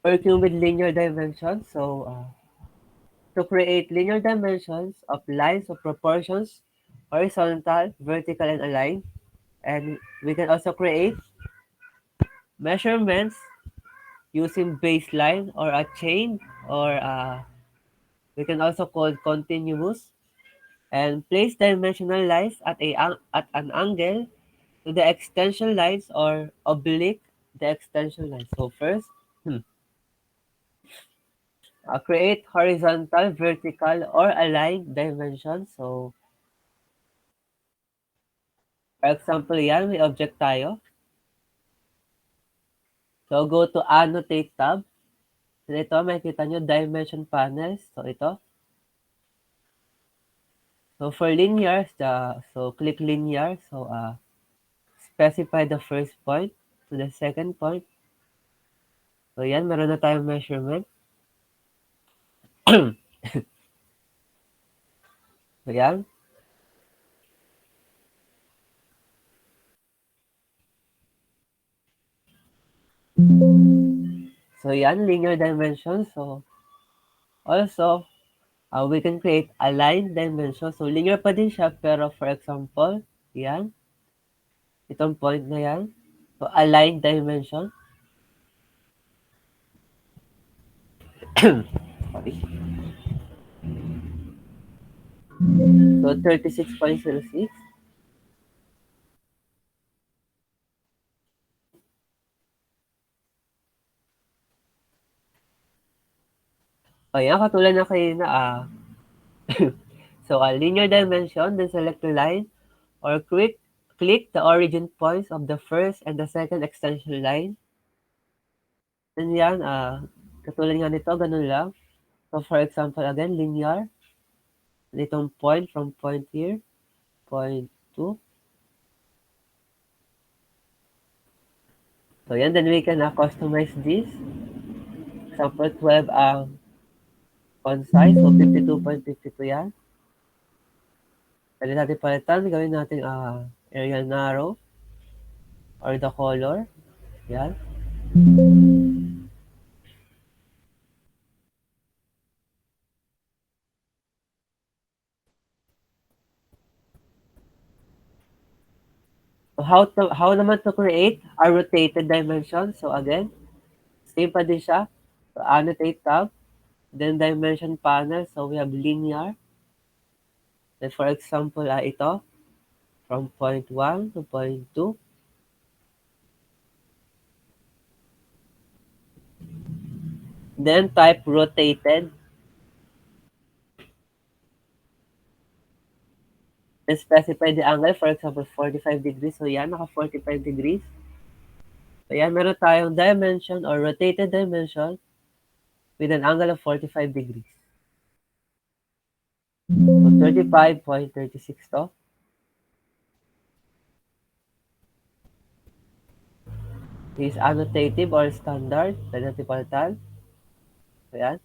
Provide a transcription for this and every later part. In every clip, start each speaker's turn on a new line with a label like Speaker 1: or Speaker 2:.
Speaker 1: working with linear dimensions. So, to create linear dimensions of lines of proportions, horizontal, vertical, and aligned. And we can also create measurements using baseline or a chain, or we can also call continuous, and place dimensional lines at an angle to the extension lines or oblique the extension lines. So first, create horizontal, vertical, or aligned dimensions. So, for example, yan, may object tayo. So, go to Annotate tab. So, ito, makikita nyo, Dimension Panels. So, ito. So, for linear, so click linear. So, specify the first point to the second point. So, yan, meron na tayong measurement. So, yan. So, yan, linear dimension. So, also, we can create aligned dimension. So, linear pa din siya, pero for example, yan, itong point na yan. So, aligned dimension. Sorry. So, 36.06. O, yan, katulad na kayo na, so, linear dimension, then select the line, or click the origin points of the first and the second extension line. Then yan, katulad nga nito, ganun lang. So, for example, again, linear. Itong point from point here, point 2. So, yan, then we can customize this. Example, 12 ang font size. So, 52.52 yan. Pwede natin palitan. Gawin natin area narrow or the color. Yan. So, how naman to create a rotated dimension? So, again, same pa din siya. So, annotate tab. Then, dimension panel. So, we have linear. Then, for example, ito. From point 1 to point 2. Then, type rotated. Then, specify the angle. For example, 45 degrees. So, yan, naka 45 degrees. So, yan, meron tayong dimension or rotated dimension with an angle of 45 degrees. So, 35.36 to. Is annotative or standard. Pwede natin palitan. So, yan.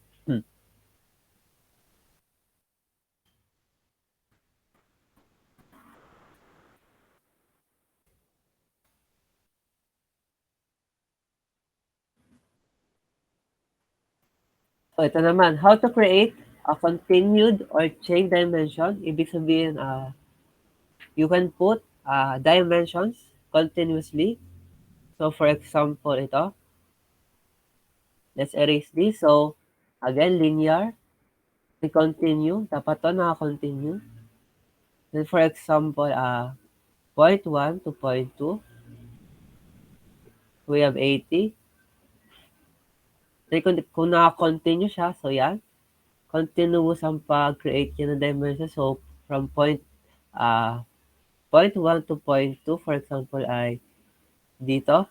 Speaker 1: So, ito naman. How to create a continued or chain dimension. Ibig sabihin, you can put dimensions continuously. So, for example, ito. Let's erase this. So, again, linear. We continue. Dapat to naka-continue. Then, for example, point 1 to point 2. We have 80. Then, kung naka-continue siya, so yan. Continuous ang pag-create niya ng dimension. So, from point 1 to point 2, for example, ay dito.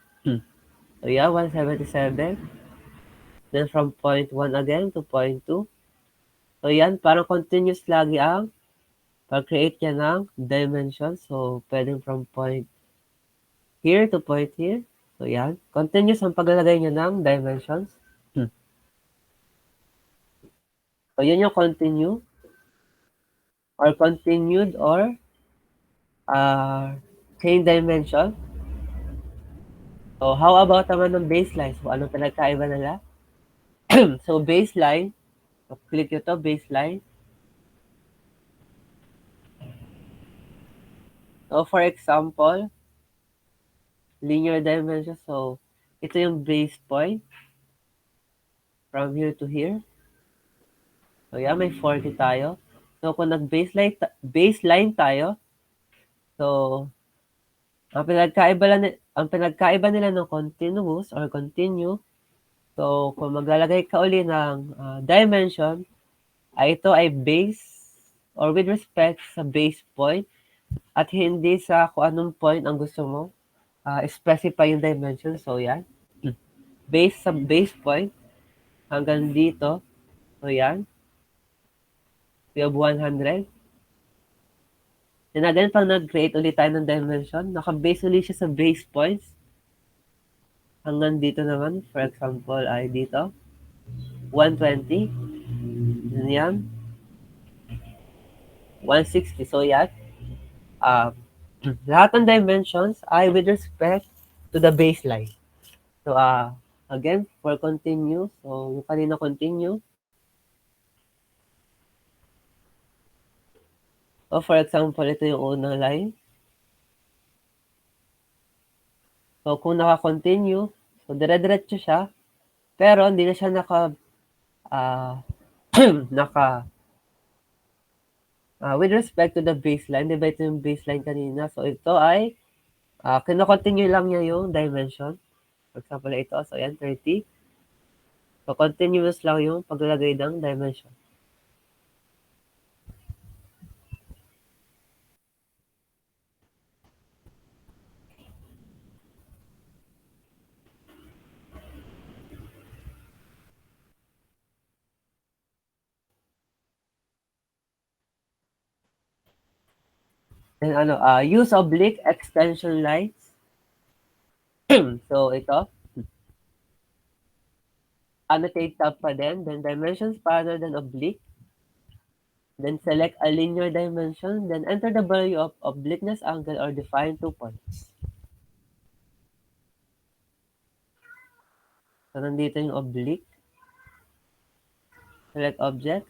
Speaker 1: So, yeah, 177. Then, from point 1 again to point 2. So, yan, parang continuous lagi ang pag-create niya ng dimension. So, pwedeng from point here to point here. So, yan. Continuous ang paglalagay niya ng dimensions. So, yun yung continue or continued or chain dimension. So, how about naman ng baseline? So, anong pinagkaiba nila? So, baseline. So, click ito, baseline. So, for example, linear dimension. So, ito yung base point from here to here. So, yeah, may 40 tayo. So, kung baseline tayo, so, ang pinagkaiba nila ng continuous or continue, so, kung maglalagay ka uli ng dimension, ito ay base or with respect sa base point at hindi sa kung anong point ang gusto mo specify yung dimension. So, yan. Base sa base point hanggang dito. So, yan. We have 100. Then again, pag nag-create ulit tayo ng dimension, naka-base ulit siya sa base points. Hanggang dito naman, for example, ay dito. 120. Then yan. 160. So, yan. Uh, lahat ng dimensions ay with respect to the baseline. So, again, for continue, so yung kanina continue. So, for example, ito yung unang line. So, kung naka-continue, so dire-diretso siya, pero hindi na siya uh, naka, with respect to the baseline, di ba ito yung baseline kanina? So, ito ay, kino-continue lang niya yung dimension. For example, ito, so yan, 30. So, continuous lang yung paglalagay ng dimension. Then, use oblique extension lines. So, ito, annotate tab pa din, then dimensions panel, then oblique. Then select a linear dimension, then enter the value of obliqueness angle or define 2 points. So, nandito yung oblique. Select objects.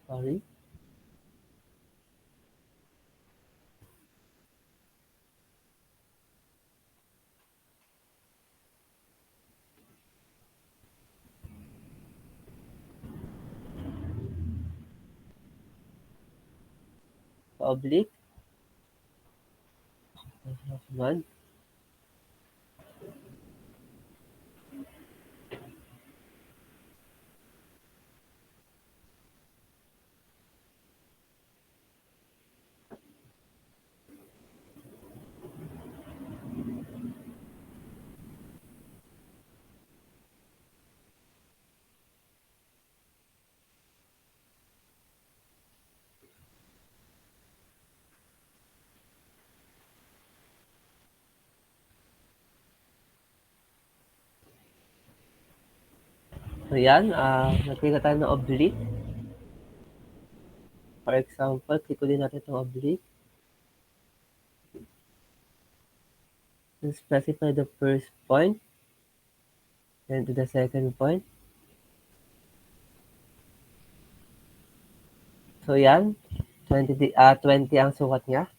Speaker 1: Sorry. Oblique. Command. So, yan. Nagkita tayo ng oblique. For example, click ulit natin itong oblique. And specify the first point. Then to the second point. So, yan. 20 ang sukat niya.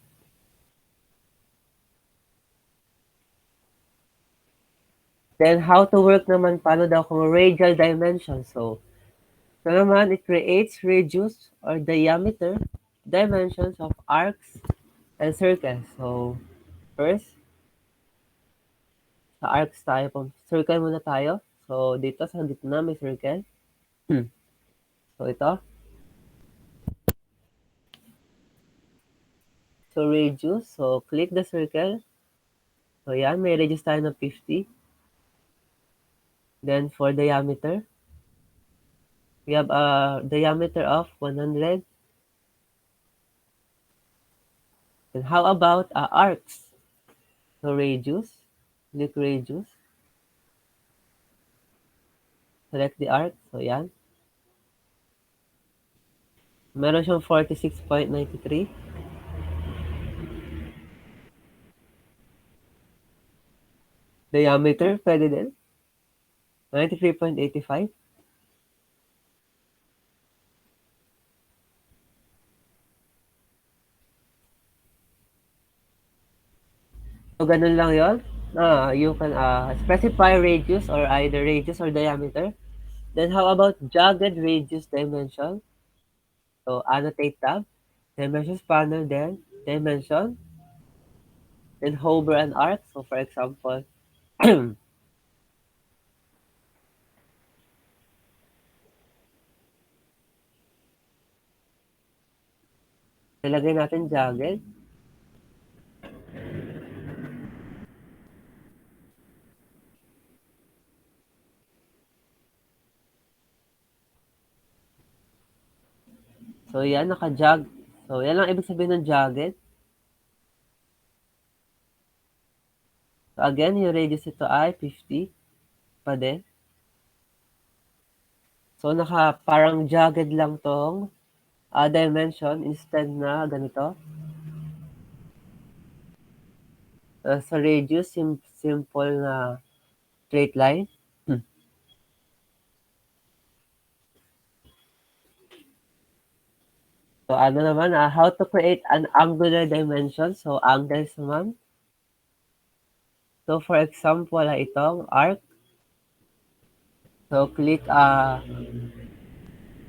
Speaker 1: Then, how to work naman, paano daw kung radial dimension. So naman, it creates radius or diameter dimensions of arcs and circle. So, first, sa arcs tayo po. Circle muna tayo. So, dito sa gitna may circle. So, ito. So, radius. So, click the circle. So, yan. May radius tayo ng 50. Then, for diameter, we have a diameter of 100. Then, how about arcs? So, radius. Click radius. Select the arc. So, yan. Meron siyang 46.93. Diameter, pwede din. 93.85. So, ganun lang yon. You can specify radius or either radius or diameter. Then, how about jagged radius dimension? So, annotate tab. Dimensions panel, then dimension. Then, hover an arc. So, for example, nilagay natin jagged. So, yan, naka-jog. So, yan lang ibig sabihin ng jagged. So, again, yung radius ito ay 50 pa din. So, parang jagged lang tong dimension instead na ganito. Sa radius, simple na straight line. So, ano naman, how to create an angular dimension. So, angles naman. So, for example, itong arc. So, click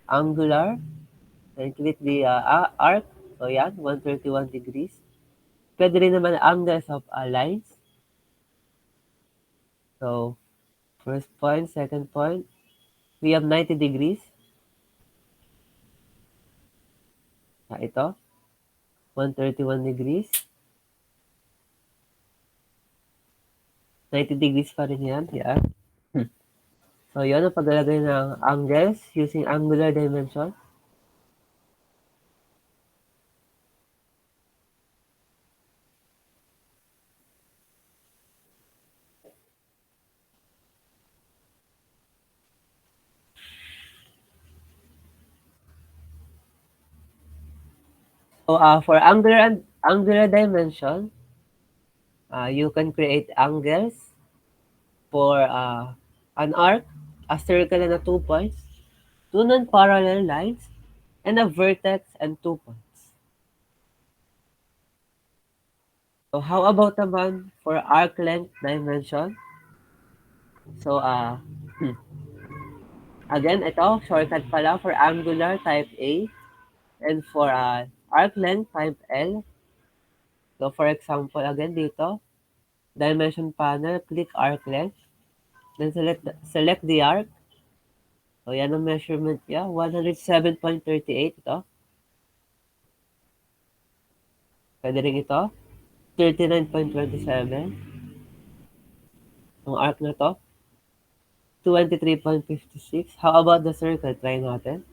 Speaker 1: angular. Then, click the arc. So, yan, 131 degrees. Pwede rin naman angles of lines. So, first point, second point. We have 90 degrees. Ito, 131 degrees. 90 degrees pa rin yan. Yeah. So, yun ang paglalagay ng angles using angular dimension. So, for angular dimension, you can create angles for an arc, a circle and a 2 points, two non-parallel lines, and a vertex and 2 points. So, how about naman for arc length dimension? So, again, ito, shortcut pala for angular type A and for arc length type L. So, for example, again dito, dimension panel, click arc length. Then select the arc. So, yan ang measurement niya. 107.38 ito. Pwede rin ito. 39.27. Ang arc na to. 23.56. How about the circle? Try natin.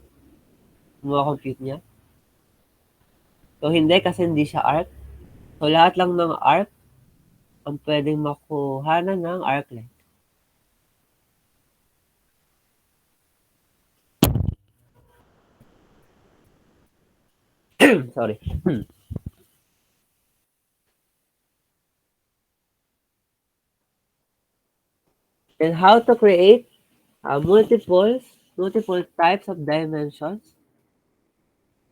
Speaker 1: Compute niya. So, hindi kasi hindi siya arc. So, lahat lang ng arc ang pwedeng makuhanan ng arc length. Sorry. And how to create multiple types of dimensions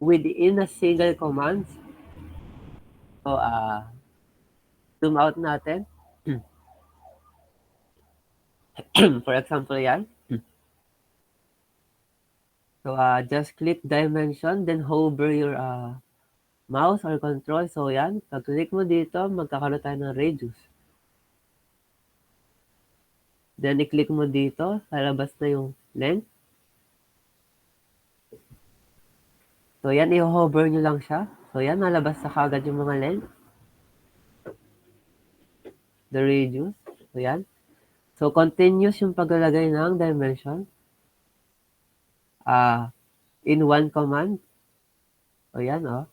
Speaker 1: within a single command. So, zoom out natin. For example, yan. So, just click dimension, then hover your mouse or control. So yan, pag-click mo dito, magkakaroon tayo ng radius. Then, i-click mo dito, lalabas na yung length. So yan, i-hover nyo lang siya. So yan, nalabas na kagad yung mga length. The radius. So yan. So continuous yung paglalagay ng dimension. In one command. So yan, oh.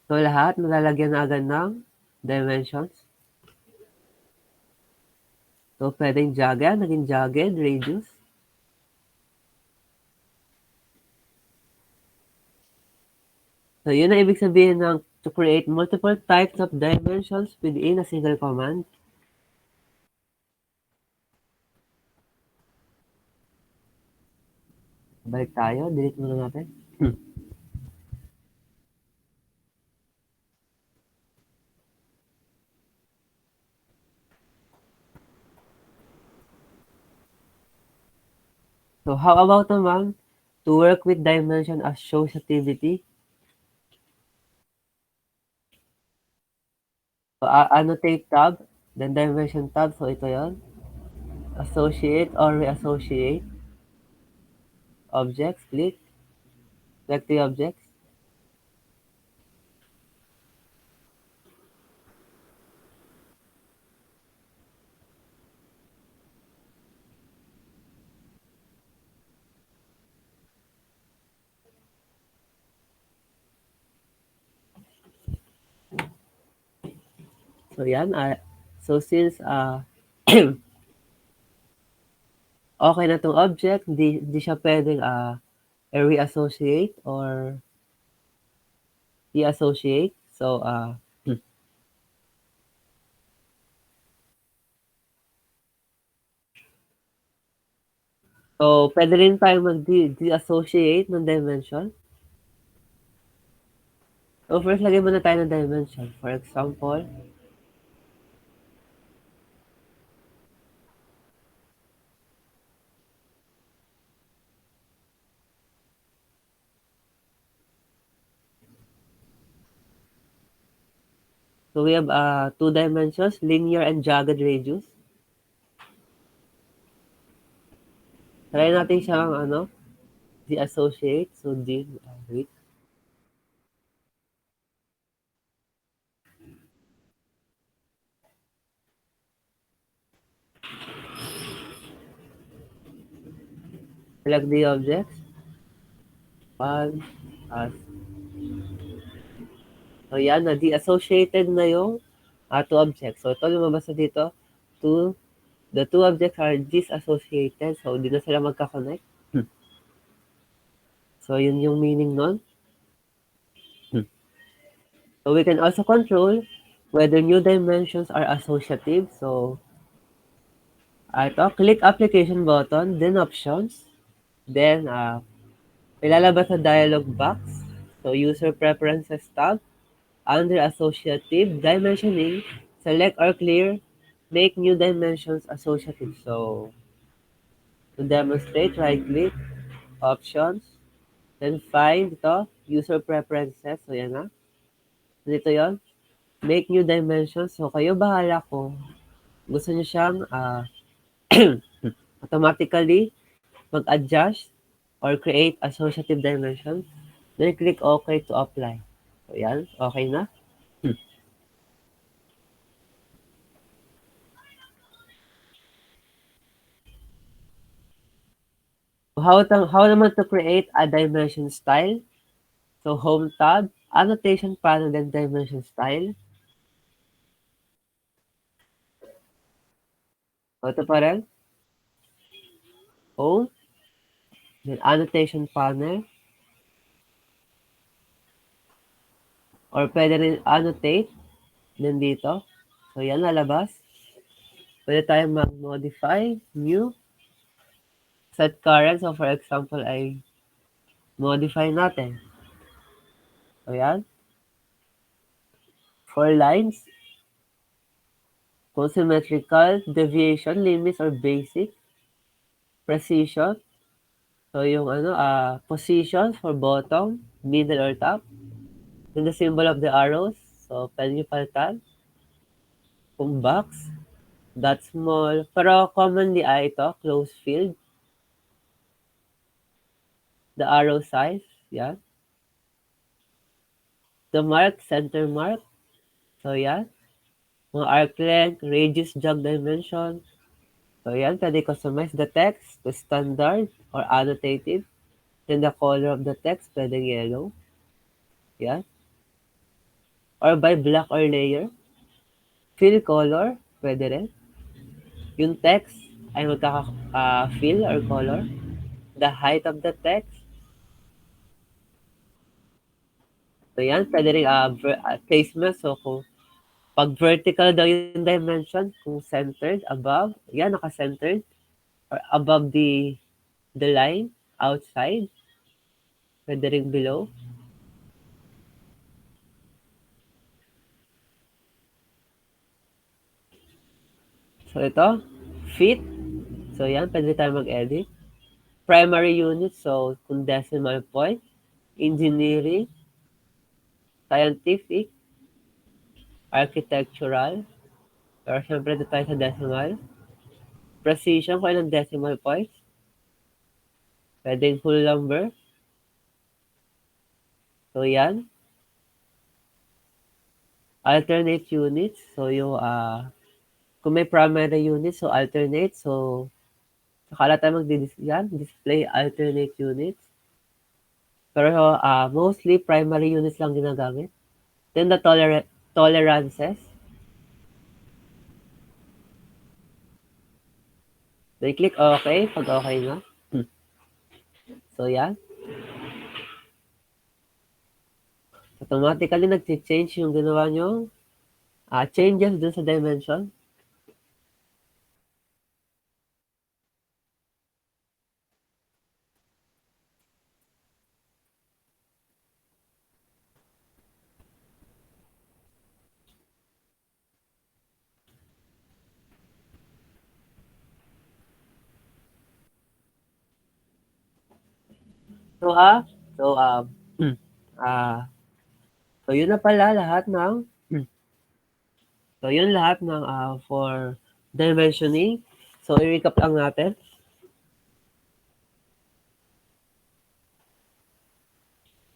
Speaker 1: So lahat, malalagyan na agad ng dimensions. So pwedeng jagged, naging jagged, radius. So yun ang ibig sabihin ng to create multiple types of dimensions within a single command. Balik tayo, delete muna natin. So how about naman to work with dimension associativity? So annotate tab, then dimension tab, so ito yon. Associate or reassociate objects, click, select the objects. So yan, so since okay na tong object, di siya pwedeng reassociate or de-associate. So so pwede rin tayo mag-de-associate ng dimension. So first, lagay muna tayo ng dimension. For example, so we have two dimensions, linear and jagged radius. Try natin siyang de-associate. So wait. Select the objects. One, so yan, na-de-associated na yung two objects. So ito lumabas na dito. The two objects are disassociated. So hindi na sila magka-connect. So yun yung meaning nun. So we can also control whether new dimensions are associative. So ito, click application button, then options. Then ilalabas na dialog box. So user preferences tab. Under associative dimensioning, select or clear, make new dimensions associative. So to demonstrate, right click, options, then find ito, user preferences. So yan na. Dito yon, make new dimensions. So kayo bahala kung gusto niyo siyang automatically mag-adjust or create associative dimensions. Then click OK to apply. So yan, okay na. How naman to create a dimension style? So home tab, annotation panel, then dimension style. So ito pa rin. Home, then annotation panel. Or pwede rin annotate. Then dito. So yan, lalabas. Pwede tayong mag-modify, new, set current. So for example, ay modify natin. So yan. For lines, kung symmetrical, deviation, limits, or basic, precision. So, yung ano, position for bottom, middle, or top. Then the symbol of the arrows. So, pwede nyo palitan. Kung box, dot small. Pero commonly ito, close field. The arrow size, yan. The mark, center mark. So, yan. Mga arc length, radius, jog dimension. So, yan. Pwede customize the text to standard or annotated. Then the color of the text, pwede yellow. Yan. Or by black or layer. Fill color, pwede rin. Yung text ay magkaka-fill or color. The height of the text. So, yan. Pwede rin placement. So, kung pag vertical daw yung dimension, kung centered, above, yan, naka-centered. Or above the line, outside. Pwede rin below. So, ito, feet. So, yan, pwede tayo mag-edit. Primary unit, so kung decimal point. Engineering, scientific, architectural. Pero syempre dito tayo sa decimal. Precision, kung ilang decimal points. Pwedeng full number. So, yan. Alternate units. So, yung, kung may primary unit, so alternate. So, sakala tayo yan, display alternate units. Pero mostly primary units lang ginagamit. Then the tolerances. Then click OK pag okay na. So, yan. Automatically nag-change yung ginawa nyo. Changes dun sa dimension. So, so, ah, so yun na pala lahat ng, so yun lahat ng for dimensioning. So, i-recap lang natin.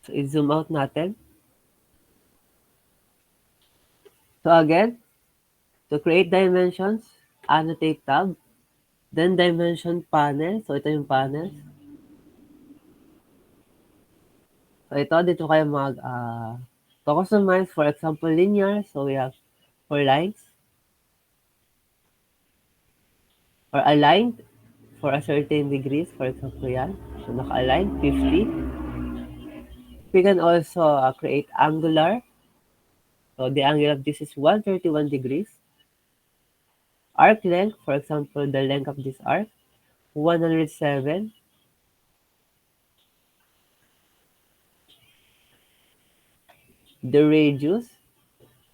Speaker 1: So, i-zoom out natin. So, again, to create dimensions, annotate tab, then dimension panel. So, ito yung panel. So, ito, dito kayo customize, for example, linear. So, we have for lines. Or aligned for a certain degrees. For example, yan. So, naka-align, 50. We can also create angular. So, the angle of this is 131 degrees. Arc length, for example, the length of this arc, 107. The radius,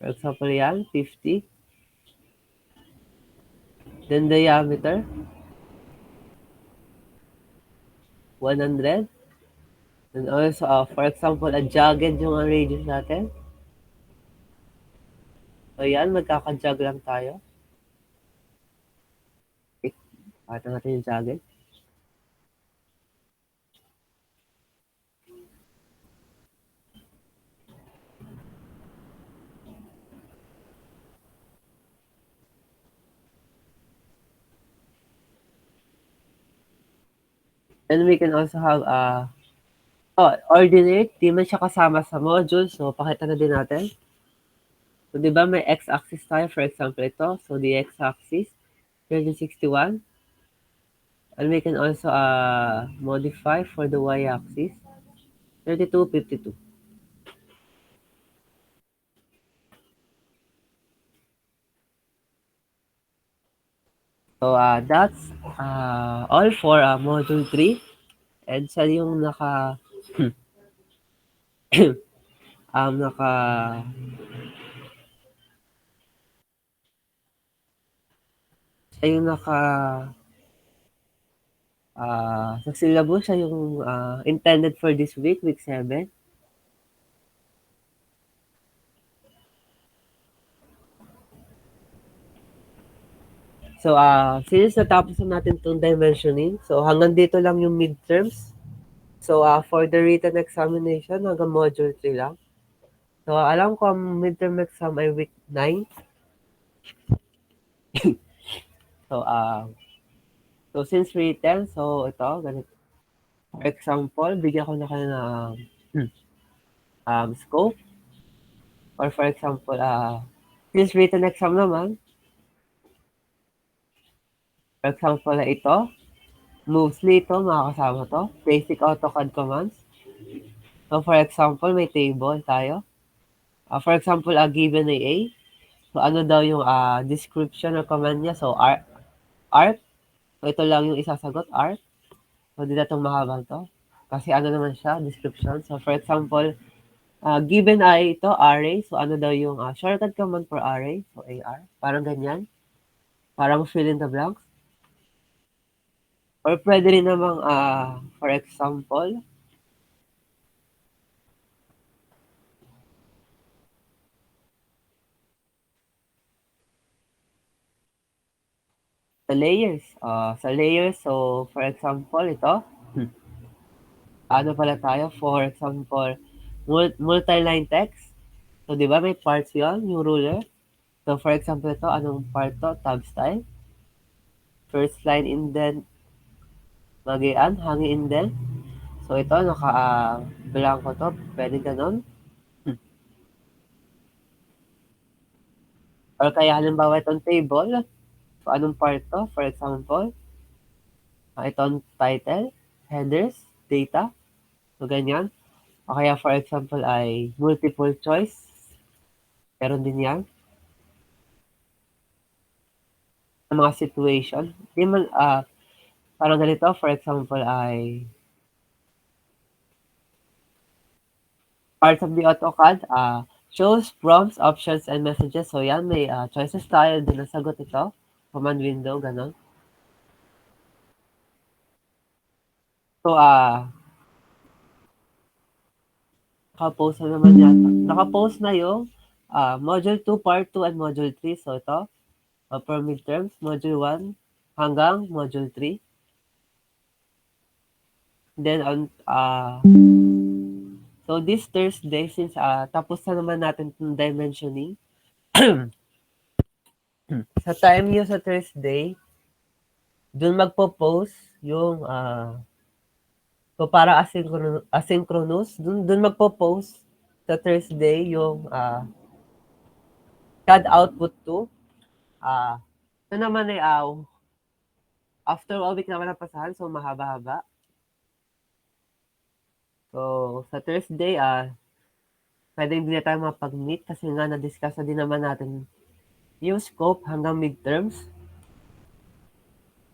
Speaker 1: for example, yan, 50. Then diameter, 100. And also, for example, a jagged yung radius natin. So, yan, magkaka-jog lang tayo. Okay, pakita natin yung jagged. Then we can also have ordinate. Di man siya kasama sa module. So, pakita na din natin. So, di ba may x-axis tayo? For example, ito. So, the x-axis, 361. And we can also modify for the y-axis, 3252. So, that's all for module 3. And sa yung naka sa yung naka Sa syllabus siya yung intended for this week, week 7. So, since natapos na natin itong dimensioning, so hanggang dito lang yung midterms. So, for the written examination, hanggang module 3 lang. So, alam ko ang midterm exam ay week 9. So, since written, so ito, ganito. For example, bigyan ko na kayo ng scope. Or for example, since written exam naman, for example, ito, mostly ito, makakasama to, basic AutoCAD commands. So, for example, may table tayo. For example, given ay A. So, ano daw yung description or command niya? So, art. So, ito lang yung isasagot, art. So, di na itong mahabang to. Kasi ano naman siya, description. So, for example, given ay ito, array. So, ano daw yung shortcut command for array? So, AR. Parang ganyan. Parang fill in the blanks. Or pwede rin namang, for example, sa layers. So for example, ito, ano pala tayo? For example, multi-line text. So, di ba may parts yon yung ruler? So, for example, ito, anong part to? Tab style. First line indent, magian, hangin indent. So, ito, blanco to. Pwede ganon. Or kaya halimbawa itong table. So, anong part to? For example, itong title, headers, data. So, ganyan. O kaya for example ay multiple choice. Meron din yan. Sa mga situation. Di man, parang ganito, for example ay parts of the AutoCAD, shows, prompts, options, and messages. So yan, may choices tayo. Din nasagot ito. Command window, ganon. So, nakapost na naman yata. Nakapost na yung Module 2, Part 2, and Module 3. So, ito, for midterms, Module 1 hanggang Module 3. Then, so this Thursday, since tapos na naman natin itong dimensioning, sa time nyo sa Thursday, dun magpo-post yung so para asynchronous, dun magpo-post sa Thursday yung CAD output 2. Ito naman ay after a week naman ang pasahan, so mahaba-haba. So sa Thursday, pwede hindi na tayo mapag-meet kasi nga na-discuss na din naman natin yung scope hanggang midterms.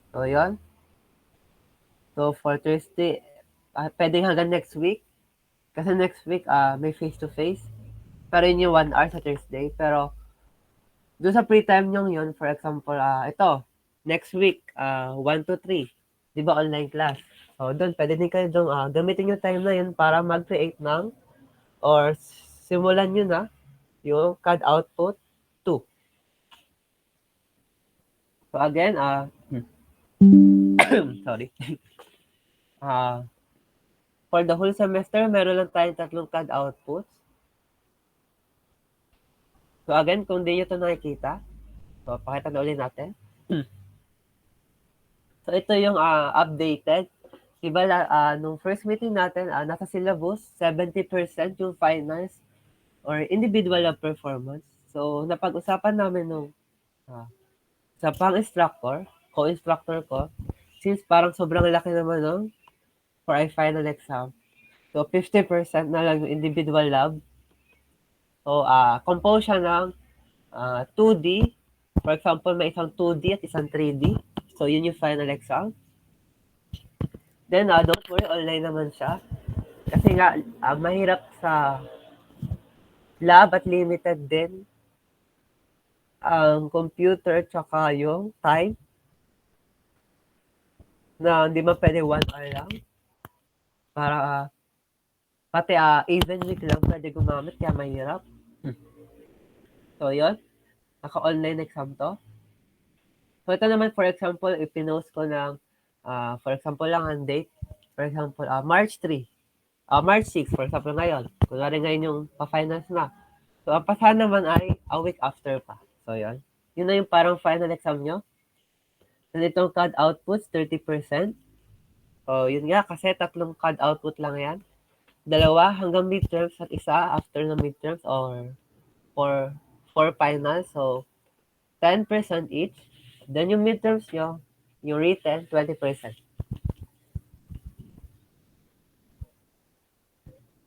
Speaker 1: So yun. So for Thursday, pwede hanggang next week. Kasi next week, may face-to-face. Pero yun yung 1 hour sa Thursday. Pero doon sa free time nyo yun, for example, ito, next week, 1 to 3. Di ba online class? So doon, pwede din kayo doon, gamitin yung time na yun para mag-create ng or simulan nyo na yung CAD output 2. So again, sorry. For the whole semester, meron lang tayong 3 CAD outputs. So again, kung di nyo ito nakikita, so pakita na ulit natin. So ito yung updated. Diba, nung first meeting natin, nasa syllabus, 70% yung finals or individual lab performance. So napag-usapan namin nung sa pang-instructor, co-instructor ko, since parang sobrang laki naman nung for a final exam. So 50% na lang yung individual lab. So compose siya ng 2D. For example, may isang 2D at isang 3D. So yun yung final exam. Then, don't worry, online naman siya. Kasi nga, mahirap sa lab at limited din ang computer tsaka yung time. na hindi man pwede 1 hour lang. Para pati even week lang pwede gumamit kaya mahirap. So yun, naka-online exam to. So ito naman for example, ipinost ko ng for example lang ang date. For example, March 3. March 6, for example ngayon. Kunwari ngayon yung pa-finals na. So ang pasahan naman ay a week after pa. So yun. Yun na yung parang final exam nyo. And itong CAD outputs, 30%. So yun nga, kasi tatlong CAD output lang yan. Dalawa hanggang midterms at isa after ng midterms or for finals. So 10% each. Then yung midterms nyo, yung written, 20%.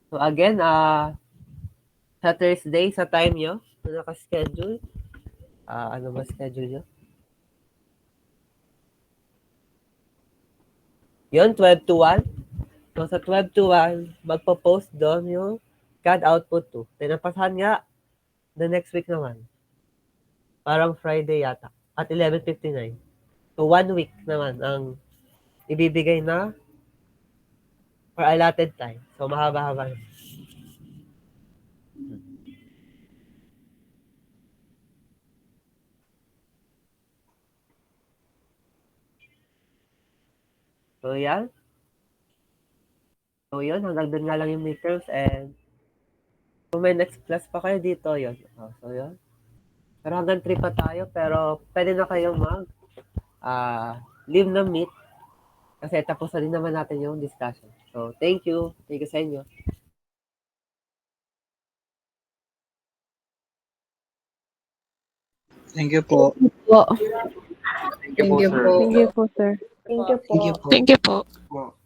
Speaker 1: So again, sa Thursday, sa time nyo, na naka-schedule, ano ba schedule nyo? Yun, 12 to 1. So sa 12 to 1, magpo-post doon yung CAD output 2. Tinapasahan nga, the next week naman. Parang Friday yata, at 11:59. So 1 week naman ang ibibigay na for allotted time. So mahaba-haba. So yan. So yun, hanggang doon nga lang yung midterms and kung may next class pa kayo dito, yun. So yun. Pero hanggang 3 pa tayo, pero pwede na kayong leave na meet kasi tapos na rin naman natin yung discussion. So thank you. Thank you sa inyo.
Speaker 2: Thank you po.
Speaker 3: Po.
Speaker 2: Thank you po, sir.
Speaker 3: Thank you po, sir.
Speaker 4: Thank you
Speaker 2: Thank you
Speaker 4: po.
Speaker 2: po.
Speaker 5: Thank you po.
Speaker 2: Po.